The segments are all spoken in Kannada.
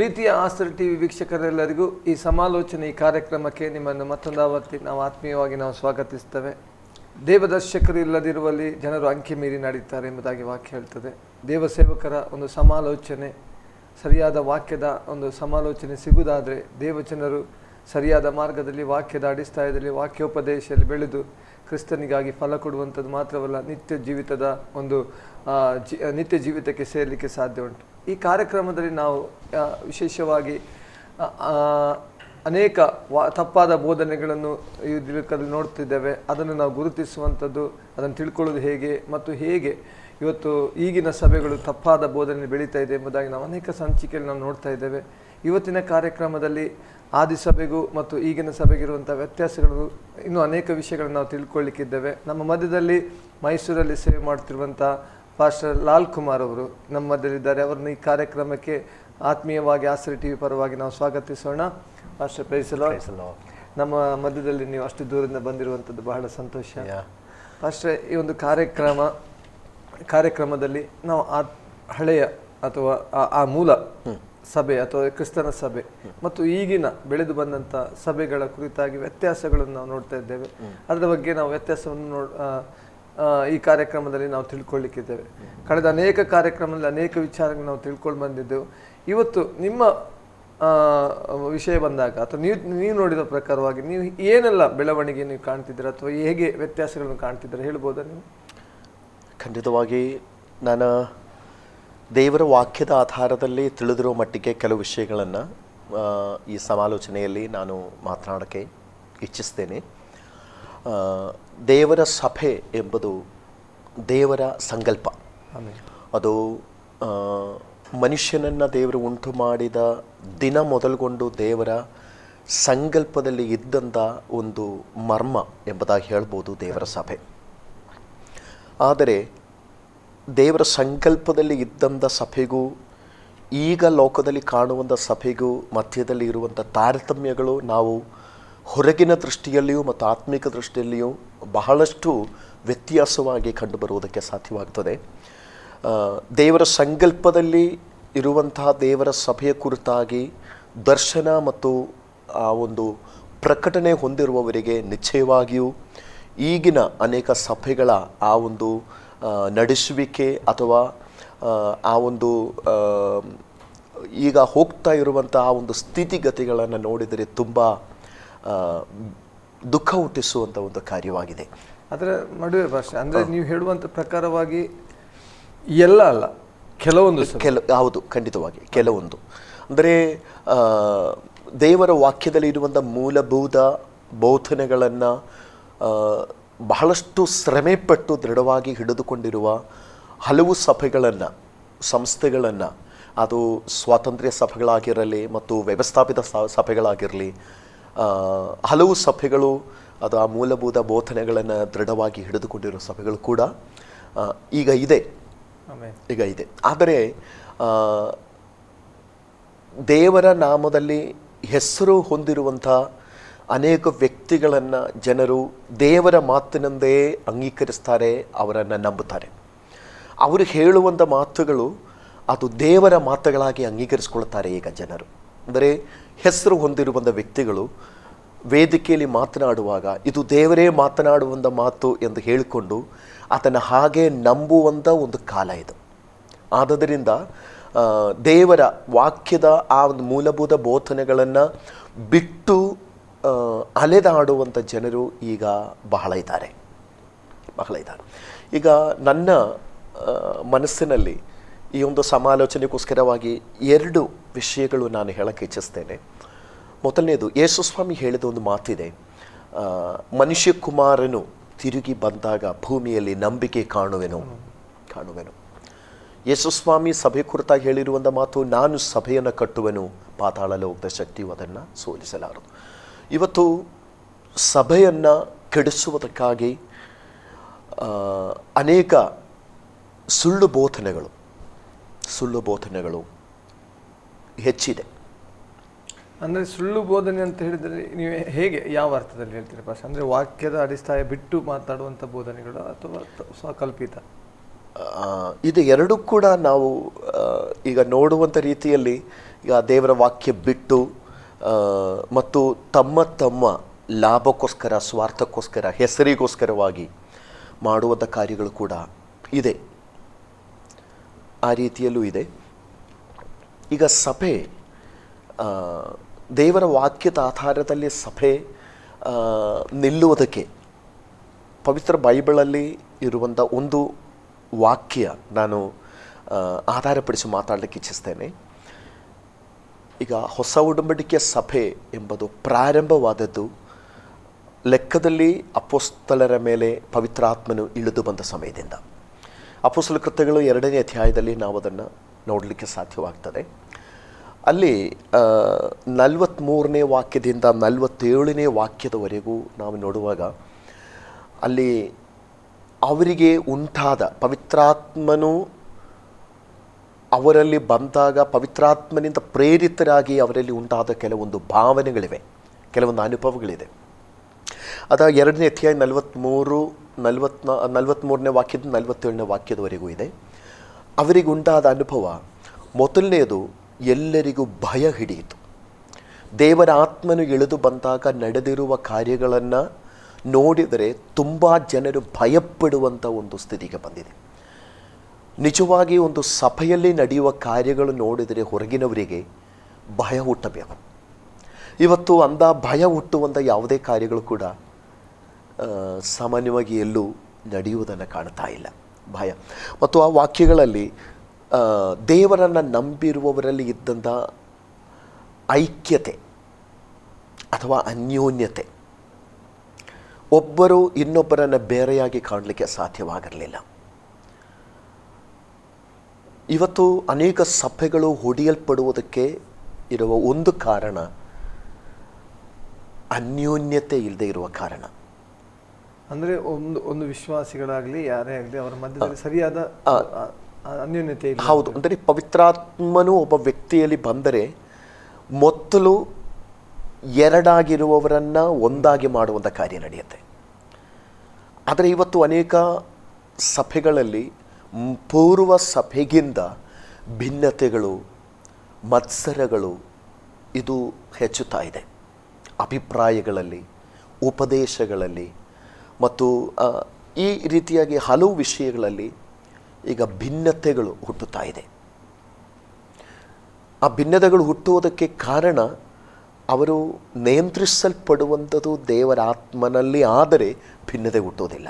ಪ್ರೀತಿಯ ಆಸ್ತ್ರ ಟಿವಿ ವೀಕ್ಷಕರೆಲ್ಲರಿಗೂ ಈ ಸಮಾಲೋಚನೆ ಈ ಕಾರ್ಯಕ್ರಮಕ್ಕೆ ನಿಮ್ಮನ್ನು ಮತ್ತೊಂದಾವರ್ತಿ ನಾವು ಆತ್ಮೀಯವಾಗಿ ಸ್ವಾಗತಿಸ್ತೇವೆ. ದೇವದರ್ಶಕರು ಇಲ್ಲದಿರುವಲ್ಲಿ ಜನರು ಅಂಕೆ ಮೀರಿ ನಡೀತಾರೆ ಎಂಬುದಾಗಿ ವಾಕ್ಯ ಹೇಳ್ತದೆ. ದೇವಸೇವಕರ ಒಂದು ಸಮಾಲೋಚನೆ, ಸರಿಯಾದ ವಾಕ್ಯದ ಒಂದು ಸಮಾಲೋಚನೆ ಸಿಗುವುದಾದರೆ ದೇವಜನರು ಸರಿಯಾದ ಮಾರ್ಗದಲ್ಲಿ, ವಾಕ್ಯದ ಅಡಿಸ್ಥಾನದಲ್ಲಿ, ವಾಕ್ಯೋಪದೇಶದಲ್ಲಿ ಬೆಳೆದು ಕ್ರಿಸ್ತನಿಗಾಗಿ ಫಲ ಕೊಡುವಂಥದ್ದು ಮಾತ್ರವಲ್ಲ, ನಿತ್ಯ ಜೀವಿತಕ್ಕೆ ಸೇರಲಿಕ್ಕೆ ಸಾಧ್ಯ ಉಂಟು. ಈ ಕಾರ್ಯಕ್ರಮದಲ್ಲಿ ನಾವು ವಿಶೇಷವಾಗಿ ಅನೇಕ ತಪ್ಪಾದ ಬೋಧನೆಗಳನ್ನು ಈ ದಿನದಲ್ಲಿ ನೋಡ್ತಿದ್ದೇವೆ. ಅದನ್ನು ನಾವು ಗುರುತಿಸುವಂಥದ್ದು, ಅದನ್ನು ತಿಳ್ಕೊಳ್ಳೋದು ಹೇಗೆ ಮತ್ತು ಹೇಗೆ ಇವತ್ತು ಈಗಿನ ಸಭೆಗಳು ತಪ್ಪಾದ ಬೋಧನೆ ಬೆಳೀತಾ ಇದೆ ಎಂಬುದಾಗಿ ನಾವು ಅನೇಕ ಸಂಚಿಕೆಯಲ್ಲಿ ನಾವು ನೋಡ್ತಾ ಇದ್ದೇವೆ. ಇವತ್ತಿನ ಕಾರ್ಯಕ್ರಮದಲ್ಲಿ ಆದಿ ಸಭೆಗೂ ಮತ್ತು ಈಗಿನ ಸಭೆಗಿರುವಂಥ ವ್ಯತ್ಯಾಸಗಳು ಇನ್ನೂ ಅನೇಕ ವಿಷಯಗಳನ್ನು ನಾವು ತಿಳ್ಕೊಳ್ಳಿಕ್ಕಿದ್ದೇವೆ. ನಮ್ಮ ಮಧ್ಯದಲ್ಲಿ ಮೈಸೂರಲ್ಲಿ ಸೇವೆ ಮಾಡ್ತಿರುವಂಥ ಪಾಸ್ಟರ್ ಲಾಲ್ ಕುಮಾರ್ ಅವರು ನಮ್ಮ ಮಧ್ಯದಲ್ಲಿದ್ದಾರೆ. ಅವರನ್ನು ಈ ಕಾರ್ಯಕ್ರಮಕ್ಕೆ ಆತ್ಮೀಯವಾಗಿ ಆಸ್ತ್ರ ಟಿವಿ ಪರವಾಗಿ ನಾವು ಸ್ವಾಗತಿಸೋಣ. Pastor praise the lord. ನಮ್ಮ ಮಧ್ಯದಲ್ಲಿ ನೀವು ಅಷ್ಟು ದೂರದಿಂದ ಬಂದಿರುವಂಥದ್ದು ಬಹಳ ಸಂತೋಷ. ಪಾಸ್ಟರ್, ಈ ಒಂದು ಕಾರ್ಯಕ್ರಮದಲ್ಲಿ ನಾವು ಆ ಹಳೆಯ ಅಥವಾ ಆ ಮೂಲ ಸಭೆ ಅಥವಾ ಕ್ರಿಸ್ತನ ಸಭೆ ಮತ್ತು ಈಗಿನ ಬೆಳೆದು ಬಂದಂಥ ಸಭೆಗಳ ಕುರಿತಾಗಿ ವ್ಯತ್ಯಾಸಗಳನ್ನು ನಾವು ನೋಡ್ತಾ ಇದ್ದೇವೆ. ಅದರ ಬಗ್ಗೆ ನಾವು ವ್ಯತ್ಯಾಸವನ್ನು ಈ ಕಾರ್ಯಕ್ರಮದಲ್ಲಿ ನಾವು ತಿಳ್ಕೊಳ್ಳಿಕ್ಕಿದ್ದೇವೆ. ಕಳೆದ ಅನೇಕ ಕಾರ್ಯಕ್ರಮದಲ್ಲಿ ಅನೇಕ ವಿಚಾರಗಳನ್ನು ನಾವು ತಿಳ್ಕೊಂಡು ಬಂದಿದ್ದೆವು. ಇವತ್ತು ನಿಮ್ಮ ವಿಷಯ ಬಂದಾಗ ಅಥವಾ ನೀವು ನೋಡಿದ ಪ್ರಕಾರವಾಗಿ ನೀವು ಏನೆಲ್ಲ ಬೆಳವಣಿಗೆ ನೀವು ಕಾಣ್ತಿದ್ದೀರಾ ಅಥವಾ ಹೇಗೆ ವ್ಯತ್ಯಾಸಗಳನ್ನು ಕಾಣ್ತಿದ್ದೀರಾ ಹೇಳ್ಬೋದಾ ನೀವು? ಖಂಡಿತವಾಗಿ ನಾನು ದೇವರ ವಾಕ್ಯದ ಆಧಾರದಲ್ಲಿ ತಿಳಿದಿರೋ ಮಟ್ಟಿಗೆ ಕೆಲವು ವಿಷಯಗಳನ್ನು ಈ ಸಮಾಲೋಚನೆಯಲ್ಲಿ ನಾನು ಮಾತನಾಡೋಕ್ಕೆ ಇಚ್ಛಿಸ್ತೇನೆ. ದೇವರ ಸಭೆ ಎಂಬುದು ದೇವರ ಸಂಕಲ್ಪ. ಅದು ಮನುಷ್ಯನನ್ನು ದೇವರು ಉಂಟು ಮಾಡಿದ ದಿನ ಮೊದಲುಗೊಂಡು ದೇವರ ಸಂಕಲ್ಪದಲ್ಲಿ ಇದ್ದಂಥ ಒಂದು ಮರ್ಮ ಎಂಬುದಾಗಿ ಹೇಳ್ಬೋದು ದೇವರ ಸಭೆ. ಆದರೆ ದೇವರ ಸಂಕಲ್ಪದಲ್ಲಿ ಇದ್ದಂಥ ಸಭೆಗೂ ಈಗ ಲೋಕದಲ್ಲಿ ಕಾಣುವಂಥ ಸಭೆಗೂ ಮಧ್ಯದಲ್ಲಿ ಇರುವಂಥ ತಾರತಮ್ಯಗಳು ನಾವು ಹೊರಗಿನ ದೃಷ್ಟಿಯಲ್ಲಿಯೂ ಮತ್ತು ಆತ್ಮಿಕ ದೃಷ್ಟಿಯಲ್ಲಿಯೂ ಬಹಳಷ್ಟು ವ್ಯತ್ಯಾಸವಾಗಿ ಕಂಡುಬರುವುದಕ್ಕೆ ಸಾಧ್ಯವಾಗ್ತದೆ. ದೇವರ ಸಂಕಲ್ಪದಲ್ಲಿ ಇರುವಂತಹ ದೇವರ ಸಭೆಯ ಕುರಿತಾಗಿ ದರ್ಶನ ಮತ್ತು ಆ ಒಂದು ಪ್ರಕಟಣೆ ಹೊಂದಿರುವವರಿಗೆ ನಿಶ್ಚಯವಾಗಿಯೂ ಈಗಿನ ಅನೇಕ ಸಭೆಗಳ ಆ ಒಂದು ನಡೆಸುವಿಕೆ ಅಥವಾ ಆ ಒಂದು ಈಗ ಹೋಗ್ತಾ ಇರುವಂಥ ಆ ಒಂದು ಸ್ಥಿತಿಗತಿಗಳನ್ನು ನೋಡಿದರೆ ತುಂಬ ದುಃಖ ಹುಟ್ಟಿಸುವಂಥ ಒಂದು ಕಾರ್ಯವಾಗಿದೆ. ಅದರ ನಡುವೆ ಭಾಷೆ ಅಂದರೆ ನೀವು ಹೇಳುವಂಥ ಪ್ರಕಾರವಾಗಿ ಎಲ್ಲ ಅಲ್ಲ, ಕೆಲವೊಂದು ಹೌದು, ಖಂಡಿತವಾಗಿ ಕೆಲವೊಂದು ಅಂದರೆ ದೇವರ ವಾಕ್ಯದಲ್ಲಿ ಇರುವಂಥ ಮೂಲಭೂತ ಬೋಧನೆಗಳನ್ನು ಬಹಳಷ್ಟು ಶ್ರಮೆಪಟ್ಟು ದೃಢವಾಗಿ ಹಿಡಿದುಕೊಂಡಿರುವ ಹಲವು ಸಭೆಗಳನ್ನು, ಸಂಸ್ಥೆಗಳನ್ನು, ಅದು ಸ್ವಾತಂತ್ರ್ಯ ಸಭೆಗಳಾಗಿರಲಿ ಮತ್ತು ವ್ಯವಸ್ಥಾಪಿತ ಸಭೆಗಳಾಗಿರಲಿ, ಹಲವು ಸಭೆಗಳು ಅದು ಆ ಮೂಲಭೂತ ಬೋಧನೆಗಳನ್ನು ದೃಢವಾಗಿ ಹಿಡಿದುಕೊಂಡಿರೋ ಸಭೆಗಳು ಕೂಡ ಈಗ ಇದೆ. ಆದರೆ ದೇವರ ನಾಮದಲ್ಲಿ ಹೆಸರು ಹೊಂದಿರುವಂಥ ಅನೇಕ ವ್ಯಕ್ತಿಗಳನ್ನು ಜನರು ದೇವರ ಮಾತಿನಂದೇ ಅಂಗೀಕರಿಸ್ತಾರೆ, ಅವರನ್ನು ನಂಬುತ್ತಾರೆ. ಅವರು ಹೇಳುವಂಥ ಮಾತುಗಳು ಅದು ದೇವರ ಮಾತುಗಳಾಗಿ ಅಂಗೀಕರಿಸ್ಕೊಳ್ತಾರೆ ಈಗ ಜನರು. ಅಂದರೆ ಹೆಸರು ಹೊಂದಿರುವಂಥ ವ್ಯಕ್ತಿಗಳು ವೇದಿಕೆಯಲ್ಲಿ ಮಾತನಾಡುವಾಗ ಇದು ದೇವರೇ ಮಾತನಾಡುವಂಥ ಮಾತು ಎಂದು ಹೇಳಿಕೊಂಡು ಅದನ್ನು ಹಾಗೆ ನಂಬುವಂಥ ಒಂದು ಕಾಲ ಇದು. ಆದ್ದರಿಂದ ದೇವರ ವಾಕ್ಯದ ಆ ಒಂದು ಮೂಲಭೂತ ಬೋಧನೆಗಳನ್ನು ಬಿಟ್ಟು ಅಲೆದಾಡುವಂಥ ಜನರು ಈಗ ಬಹಳ ಇದ್ದಾರೆ. ಈಗ ನನ್ನ ಮನಸ್ಸಿನಲ್ಲಿ ಈ ಒಂದು ಸಮಾಲೋಚನೆಗೋಸ್ಕರವಾಗಿ 2 ವಿಷಯಗಳು ನಾನು ಹೇಳಕ್ಕೆ ಇಚ್ಛಿಸ್ತೇನೆ. ಮೊದಲನೇದು, ಯೇಸು ಸ್ವಾಮಿ ಹೇಳಿದ ಒಂದು ಮಾತಿದೆ, ಮನುಷ್ಯ ಕುಮಾರನು ತಿರುಗಿ ಬಂದಾಗ ಭೂಮಿಯಲ್ಲಿ ನಂಬಿಕೆ ಕಾಣುವೆನು. ಯೇಸು ಸ್ವಾಮಿ ಸಭೆ ಕುರಿತಾಗಿ ಹೇಳಿರುವಂಥ ಮಾತು, ನಾನು ಸಭೆಯನ್ನು ಕಟ್ಟುವೆನು, ಪಾತಾಳ ಲೋಕದ ಶಕ್ತಿಯು ಅದನ್ನು ಸೋಲಿಸಲಾರದು. ಇವತ್ತು ಸಭೆಯನ್ನು ಕೆಡಿಸುವುದಕ್ಕಾಗಿ ಅನೇಕ ಸುಳ್ಳು ಬೋಧನೆಗಳು ಹೆಚ್ಚಿದೆ. ಅಂದರೆ ಸುಳ್ಳು ಬೋಧನೆ ಅಂತ ಹೇಳಿದರೆ ನೀವು ಹೇಗೆ, ಯಾವ ಅರ್ಥದಲ್ಲಿ ಹೇಳ್ತೀರಿ ಪಾಸ್? ಅಂದರೆ ವಾಕ್ಯದ ಅಡಿಸ್ಥಾಯ ಬಿಟ್ಟು ಮಾತಾಡುವಂಥ ಬೋಧನೆಗಳು ಅಥವಾ ಸ್ವಕಲ್ಪಿತ? ಇದು ಎರಡೂ ಕೂಡ ನಾವು ಈಗ ನೋಡುವಂಥ ರೀತಿಯಲ್ಲಿ ಈಗ ದೇವರ ವಾಕ್ಯ ಬಿಟ್ಟು ಮತ್ತು ತಮ್ಮ ತಮ್ಮ ಲಾಭಕ್ಕೋಸ್ಕರ, ಸ್ವಾರ್ಥಕ್ಕೋಸ್ಕರ, ಹೆಸರಿಗೋಸ್ಕರವಾಗಿ ಮಾಡುವಂಥ ಕಾರ್ಯಗಳು ಕೂಡ ಇದೆ. ಆ ರೀತಿಯಲ್ಲೂ ಇದೆ. ಈಗ ಸಭೆ, ದೇವರ ವಾಕ್ಯದ ಆಧಾರದಲ್ಲಿ ಸಭೆ ನಿಲ್ಲುವುದಕ್ಕೆ ಪವಿತ್ರ ಬೈಬಲಲ್ಲಿ ಇರುವಂಥ ಒಂದು ವಾಕ್ಯ ನಾನು ಆಧಾರಪಡಿಸಿ ಮಾತಾಡಲಿಕ್ಕೆ ಇಚ್ಛಿಸ್ತೇನೆ. ಈಗ ಹೊಸ ಒಡಂಬಡಿಕೆಯ ಸಭೆ ಎಂಬುದು ಪ್ರಾರಂಭವಾದದ್ದು ಲೆಕ್ಕದಲ್ಲಿ ಅಪೊಸ್ತಲರ ಮೇಲೆ ಪವಿತ್ರಾತ್ಮನು ಇಳಿದು ಬಂದ ಸಮಯದಿಂದ. ಅಪೊಸ್ತಲ ಕೃತ್ಯಗಳು 2ನೇ ಅಧ್ಯಾಯದಲ್ಲಿ ನಾವು ಅದನ್ನು ನೋಡಲಿಕ್ಕೆ ಸಾಧ್ಯವಾಗ್ತದೆ. ಅಲ್ಲಿ 43ನೇ ವಾಕ್ಯದಿಂದ 47ನೇ ವಾಕ್ಯದವರೆಗೂ ನಾವು ನೋಡುವಾಗ ಅಲ್ಲಿ ಅವರಿಗೆ ಉಂಟಾದ ಪವಿತ್ರಾತ್ಮನು ಅವರಲ್ಲಿ ಬಂದಾಗ ಪವಿತ್ರಾತ್ಮನಿಂದ ಪ್ರೇರಿತರಾಗಿ ಅವರಲ್ಲಿ ಉಂಟಾದ ಕೆಲವೊಂದು ಭಾವನೆಗಳಿವೆ, ಕೆಲವೊಂದು ಅನುಭವಗಳಿದೆ. ಅದ 2ನೇ ಅಧ್ಯಾಯ 43ನೇ ವಾಕ್ಯದಿಂದ 47ನೇ ವಾಕ್ಯದವರೆಗೂ ಇದೆ. ಅವರಿಗೆ ಉಂಟಾದ ಅನುಭವ ಮೊದಲನೆಯದು, ಎಲ್ಲರಿಗೂ ಭಯ ಹಿಡಿಯಿತು. ದೇವರ ಆತ್ಮನು ಇಳಿದು ಬಂದಾಗ ನಡೆದಿರುವ ಕಾರ್ಯಗಳನ್ನು ನೋಡಿದರೆ ತುಂಬ ಜನರು ಭಯಪಡುವಂಥ ಒಂದು ಸ್ಥಿತಿಗೆ ಬಂದಿದೆ. ನಿಜವಾಗಿ ಒಂದು ಸಭೆಯಲ್ಲಿ ನಡೆಯುವ ಕಾರ್ಯಗಳು ನೋಡಿದರೆ ಹೊರಗಿನವರಿಗೆ ಭಯ ಹುಟ್ಟಬೇಕು. ಇವತ್ತು ಅಂದ ಭಯ ಹುಟ್ಟುವಂಥ ಯಾವುದೇ ಕಾರ್ಯಗಳು ಕೂಡ ಸಾಮಾನ್ಯವಾಗಿ ಎಲ್ಲೂ ನಡೆಯುವುದನ್ನು ಕಾಣ್ತಾ ಇಲ್ಲ. ಭಯ. ಮತ್ತು ಆ ವಾಕ್ಯಗಳಲ್ಲಿ ದೇವರನ್ನು ನಂಬಿರುವವರಲ್ಲಿ ಇದ್ದಂಥ ಐಕ್ಯತೆ ಅಥವಾ ಅನ್ಯೋನ್ಯತೆ, ಒಬ್ಬರು ಇನ್ನೊಬ್ಬರನ್ನು ಬೇರೆಯಾಗಿ ಕಾಣಲಿಕ್ಕೆ ಸಾಧ್ಯವಾಗಿರಲಿಲ್ಲ. ಇವತ್ತು ಅನೇಕ ಸಭೆಗಳು ಹೊಡೆಯಲ್ಪಡುವುದಕ್ಕೆ ಇರುವ ಒಂದು ಕಾರಣ ಅನ್ಯೋನ್ಯತೆ ಇಲ್ಲದೆ ಇರುವ ಕಾರಣ. ಅಂದರೆ ಒಂದು ವಿಶ್ವಾಸಿಗಳಾಗಲಿ ಯಾರೇ ಆಗಲಿ ಅವರ ಮಧ್ಯದಲ್ಲಿ ಸರಿಯಾದ ಅನ್ಯೋನ್ಯತೆ ಇಲ್ಲ. ಹೌದು. ಅಂದರೆ ಪವಿತ್ರಾತ್ಮನು ಒಬ್ಬ ವ್ಯಕ್ತಿಯಲ್ಲಿ ಬಂದರೆ ಮೊದಲು ಎರಡಾಗಿರುವವರನ್ನು ಒಂದಾಗಿ ಮಾಡುವಂಥ ಕಾರ್ಯ ನಡೆಯುತ್ತೆ. ಆದರೆ ಇವತ್ತು ಅನೇಕ ಸಭೆಗಳಲ್ಲಿ ಪೂರ್ವ ಸಭೆಗಿಂತ ಭಿನ್ನತೆಗಳು, ಮತ್ಸರಗಳು ಇದು ಹೆಚ್ಚುತ್ತಾ ಇದೆ. ಅಭಿಪ್ರಾಯಗಳಲ್ಲಿ, ಉಪದೇಶಗಳಲ್ಲಿ ಮತ್ತು ಈ ರೀತಿಯಾಗಿ ಹಲವು ವಿಷಯಗಳಲ್ಲಿ ಈಗ ಭಿನ್ನತೆಗಳು ಹುಟ್ಟುತ್ತಾ ಇದೆ. ಆ ಭಿನ್ನತೆಗಳು ಹುಟ್ಟುವುದಕ್ಕೆ ಕಾರಣ ಅವರು ನಿಯಂತ್ರಿಸಲ್ಪಡುವಂಥದ್ದು ದೇವರ ಆತ್ಮನಲ್ಲಿ ಆದರೆ ಭಿನ್ನತೆ ಹುಟ್ಟುವುದಿಲ್ಲ.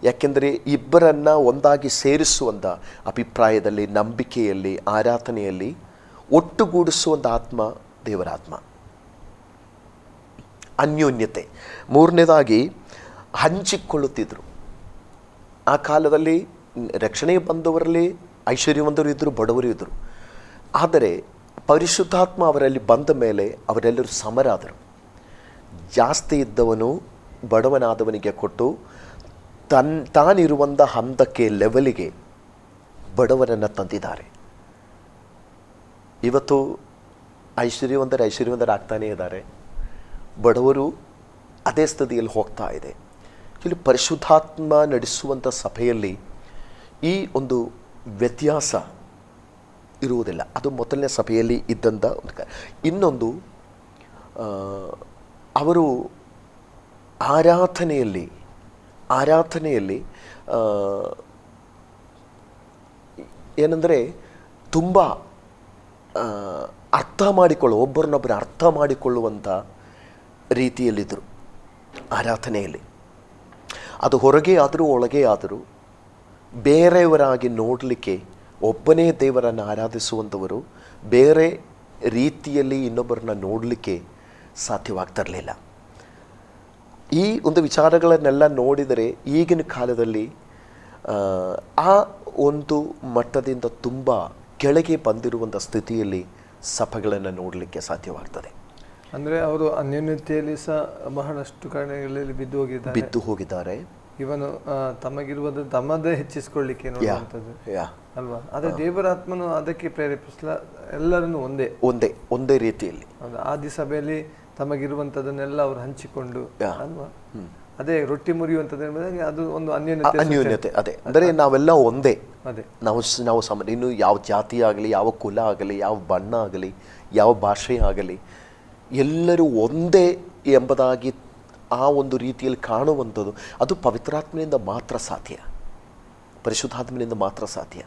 ಯಾಕೆಂದರೆ ಇಬ್ಬರನ್ನು ಒಂದಾಗಿ ಸೇರಿಸುವಂಥ ಅಭಿಪ್ರಾಯದಲ್ಲಿ, ನಂಬಿಕೆಯಲ್ಲಿ, ಆರಾಧನೆಯಲ್ಲಿ ಒಟ್ಟುಗೂಡಿಸುವಂಥ ಆತ್ಮ ದೇವರ ಆತ್ಮ. ಅನ್ಯೋನ್ಯತೆ. ಮೂರನೇದಾಗಿ ಹಂಚಿಕೊಳ್ಳುತ್ತಿದ್ದರು. ಆ ಕಾಲದಲ್ಲಿ ರಕ್ಷಣೆ ಬಂದವರಲ್ಲಿ ಐಶ್ವರ್ಯವಂತರು ಇದ್ದರು, ಬಡವರು ಇದ್ದರು. ಆದರೆ ಪರಿಶುದ್ಧಾತ್ಮ ಅವರಲ್ಲಿ ಬಂದ ಮೇಲೆ ಅವರೆಲ್ಲರೂ ಸಮರಾದರು. ಜಾಸ್ತಿ ಇದ್ದವನು ಬಡವನಾದವನಿಗೆ ಕೊಟ್ಟು ತಾನಿರುವಂಥ ಹಂತಕ್ಕೆ, ಲೆವೆಲಿಗೆ ಬಡವರನ್ನು ತಂದಿದ್ದಾರೆ. ಇವತ್ತು ಐಶ್ವರ್ಯವಂತರಾಗ್ತಾನೇ ಇದ್ದಾರೆ, ಬಡವರು ಅದೇ ಸ್ಥಿತಿಯಲ್ಲಿ ಹೋಗ್ತಾ ಇದೆ. ಇಲ್ಲಿ ಪರಿಶುದ್ಧಾತ್ಮ ನಡೆಸುವಂಥ ಸಭೆಯಲ್ಲಿ ಈ ಒಂದು ವ್ಯತ್ಯಾಸ ಇರುವುದಿಲ್ಲ. ಅದು ಮೊದಲನೇ ಸಭೆಯಲ್ಲಿ ಇದ್ದಂಥ ಒಂದು. ಇನ್ನೊಂದು, ಅವರು ಆರಾಧನೆಯಲ್ಲಿ ಏನಂದರೆ ತುಂಬ ಒಬ್ಬರನ್ನೊಬ್ಬರು ಅರ್ಥ ಮಾಡಿಕೊಳ್ಳುವಂಥ ರೀತಿಯಲ್ಲಿದ್ದರು ಆರಾಧನೆಯಲ್ಲಿ. ಅದು ಹೊರಗೆ ಆದರೂ ಒಳಗೆ ಆದರೂ ಬೇರೆಯವರಾಗಿ ನೋಡಲಿಕ್ಕೆ, ಒಬ್ಬನೇ ದೇವರನ್ನು ಆರಾಧಿಸುವಂಥವರು ಬೇರೆ ರೀತಿಯಲ್ಲಿ ಇನ್ನೊಬ್ಬರನ್ನ ನೋಡಲಿಕ್ಕೆ ಸಾಧ್ಯವಾಗ್ತಿರಲಿಲ್ಲ. ಈ ಒಂದು ವಿಚಾರಗಳನ್ನೆಲ್ಲ ನೋಡಿದರೆ ಈಗಿನ ಕಾಲದಲ್ಲಿ ಆ ಒಂದು ಮಟ್ಟದಿಂದ ತುಂಬ ಕೆಳಗೆ ಬಂದಿರುವಂಥ ಸ್ಥಿತಿಯಲ್ಲಿ ಸಭೆಗಳನ್ನು ನೋಡಲಿಕ್ಕೆ ಸಾಧ್ಯವಾಗ್ತದೆ. ಅಂದರೆ ಅವರು ಅನ್ಯೋನ್ಯತೆಯಲ್ಲಿ ಸಹ ಬಹಳಷ್ಟು ಕಾರಣಗಳಲ್ಲಿ ಬಿದ್ದು ಹೋಗಿದ್ದಾರೆ. ಇವನು ತಮಗಿರುವುದು ತಮ್ಮದೇ ಹೆಚ್ಚಿಸಿಕೊಳ್ಳಿಕ್ಕೆ ನೋಡುವಂಥದ್ದು ಅಲ್ವಾ. ಆದರೆ ದೇವರ ಆತ್ಮನು ಅದಕ್ಕೆ ಪ್ರೇರೇಪಿಸಲ ಎಲ್ಲರನ್ನು ಒಂದೇ ರೀತಿಯಲ್ಲಿ ಆದಿ ಸಭೆಯಲ್ಲಿ ತಮಗಿರುವಂಥದ್ದನ್ನೆಲ್ಲ ಅವರು ಹಂಚಿಕೊಂಡು ಅಲ್ವಾ. ಅದೇ ರೊಟ್ಟಿ ಮುರಿಯುವಂಥದ್ದು ಅದು ಒಂದು ಅನ್ಯೋನ್ಯತೆ. ಅದೇ ಅಂದರೆ ನಾವೆಲ್ಲ ಒಂದೇ ಅದೇ ನಾವು ಸಾಮಾನ್ಯ ಇನ್ನು ಯಾವ ಜಾತಿ ಆಗಲಿ, ಯಾವ ಕುಲ ಆಗಲಿ, ಯಾವ ಬಣ್ಣ ಆಗಲಿ, ಯಾವ ಭಾಷೆ ಆಗಲಿ, ಎಲ್ಲರೂ ಒಂದೇ ಎಂಬುದಾಗಿ ಆ ಒಂದು ರೀತಿಯಲ್ಲಿ ಕಾಣುವಂಥದ್ದು ಅದು ಪವಿತ್ರಾತ್ಮನಿಂದ ಮಾತ್ರ ಸಾಧ್ಯ, ಪರಿಶುದ್ಧಾತ್ಮನಿಂದ ಮಾತ್ರ ಸಾಧ್ಯ.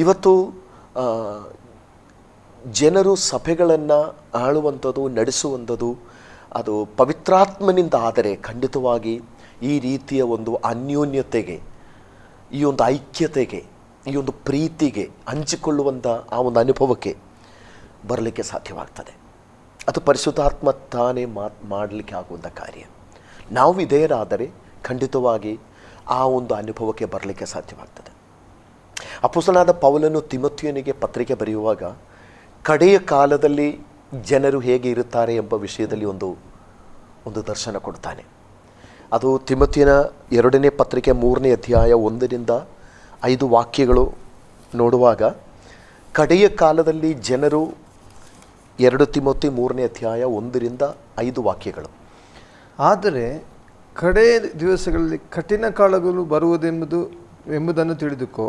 ಇವತ್ತು ಜನರು ಸಭೆಗಳನ್ನು ಆಳುವಂಥದ್ದು, ನಡೆಸುವಂಥದ್ದು ಅದು ಪವಿತ್ರಾತ್ಮನಿಂದ ಆದರೆ ಖಂಡಿತವಾಗಿ ಈ ರೀತಿಯ ಒಂದು ಅನ್ಯೋನ್ಯತೆಗೆ, ಈ ಒಂದು ಐಕ್ಯತೆಗೆ, ಈ ಒಂದು ಪ್ರೀತಿಗೆ, ಹಂಚಿಕೊಳ್ಳುವಂಥ ಆ ಒಂದು ಅನುಭವಕ್ಕೆ ಬರಲಿಕ್ಕೆ ಸಾಧ್ಯವಾಗ್ತದೆ. ಅದು ಪರಿಶುದ್ಧಾತ್ಮ ತಾನೇ ಮಾಡಲಿಕ್ಕೆ ಆಗುವಂಥ ಕಾರ್ಯ. ನಾವು ವಿಧೇಯರಾದರೆ ಖಂಡಿತವಾಗಿ ಆ ಒಂದು ಅನುಭವಕ್ಕೆ ಬರಲಿಕ್ಕೆ ಸಾಧ್ಯವಾಗ್ತದೆ. ಅಪೊಸ್ತಲನಾದ ಪೌಲನು ತಿಮೊಥೆಯನಿಗೆ ಪತ್ರಿಕೆ ಬರೆಯುವಾಗ ಕಡೆಯ ಕಾಲದಲ್ಲಿ ಜನರು ಹೇಗೆ ಇರುತ್ತಾರೆ ಎಂಬ ವಿಷಯದಲ್ಲಿ ಒಂದು ದರ್ಶನ ಕೊಡ್ತಾನೆ. ಅದು ತಿಮೊಥೆಯನ 2ನೇ ಪತ್ರಿಕೆ 3ನೇ ಅಧ್ಯಾಯ 1-5 ವಾಕ್ಯಗಳು ನೋಡುವಾಗ, ಕಡೆಯ ಕಾಲದಲ್ಲಿ ಜನರು 2 ತಿಮೊಥೆ 3ನೇ ಅಧ್ಯಾಯ 1-5 ವಾಕ್ಯಗಳು. ಆದರೆ ಕಡೆಯ ದಿವಸಗಳಲ್ಲಿ ಕಠಿಣ ಕಾಲಗಳು ಎಂಬುದನ್ನು ತಿಳಿದುಕೋ,